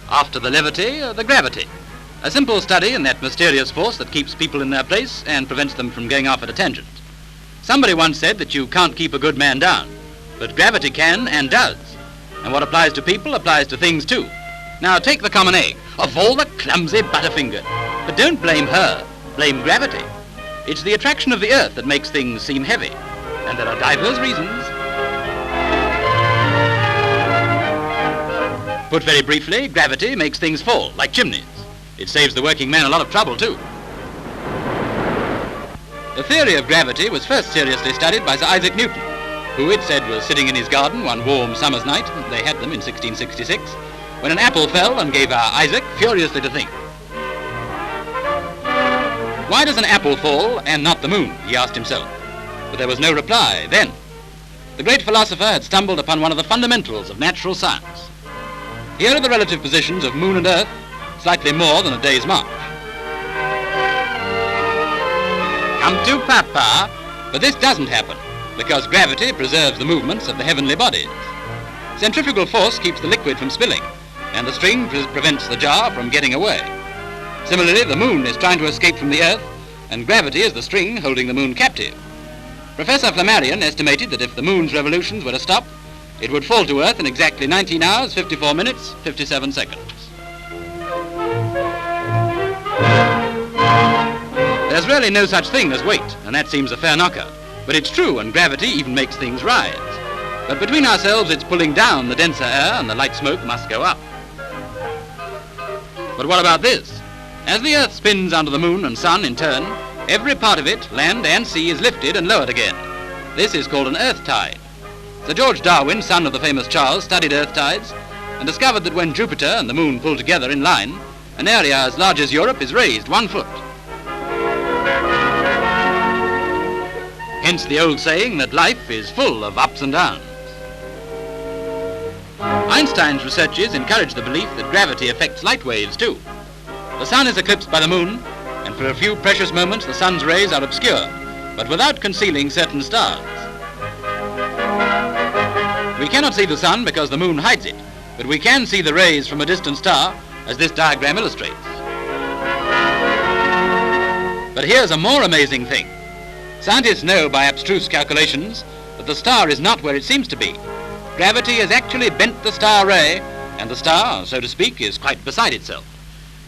After the levity, the gravity. A simple study in that mysterious force that keeps people in their place and prevents them from going off at a tangent. Somebody once said that you can't keep a good man down, but gravity can and does. And what applies to people applies to things too. Now take the common egg. Of all the clumsy butterfinger. But don't blame her, blame gravity. It's the attraction of the earth that makes things seem heavy. And there are divers reasons. Put very briefly, gravity makes things fall, like chimneys. It saves the working man a lot of trouble too. The theory of gravity was first seriously studied by Sir Isaac Newton, who it said was sitting in his garden one warm summer's night, they had them in 1666, when an apple fell and gave our Isaac furiously to think. Why does an apple fall and not the moon, he asked himself. But there was no reply then. The great philosopher had stumbled upon one of the fundamentals of natural science. Here are the relative positions of moon and earth, slightly more than a day's march. Come to Papa, but this doesn't happen, because gravity preserves the movements of the heavenly bodies. Centrifugal force keeps the liquid from spilling, and the string prevents the jar from getting away. Similarly, the moon is trying to escape from the earth, and gravity is the string holding the moon captive. Professor Flammarion estimated that if the moon's revolutions were to stop, it would fall to earth in exactly 19 hours, 54 minutes, 57 seconds. There's really no such thing as weight, and that seems a fair knocker. But it's true, and gravity even makes things rise. But between ourselves, it's pulling down the denser air, and the light smoke must go up. But what about this? As the earth spins under the moon and sun in turn, every part of it, land and sea, is lifted and lowered again. This is called an earth tide. Sir George Darwin, son of the famous Charles, studied earth tides and discovered that when Jupiter and the moon pull together in line, an area as large as Europe is raised 1 foot. Hence the old saying that life is full of ups and downs. Einstein's researches encourage the belief that gravity affects light waves too. The sun is eclipsed by the moon, and for a few precious moments the sun's rays are obscure, but without concealing certain stars. We cannot see the sun because the moon hides it, but we can see the rays from a distant star, as this diagram illustrates. But here's a more amazing thing. Scientists know by abstruse calculations that the star is not where it seems to be. Gravity has actually bent the star ray, and the star, so to speak, is quite beside itself.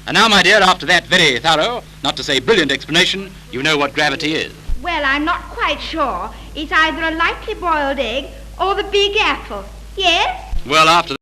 And now, my dear, after that very thorough, not to say brilliant explanation, you know what gravity is. Well, I'm not quite sure. It's either a lightly boiled egg or the big apple. Yes? Well, after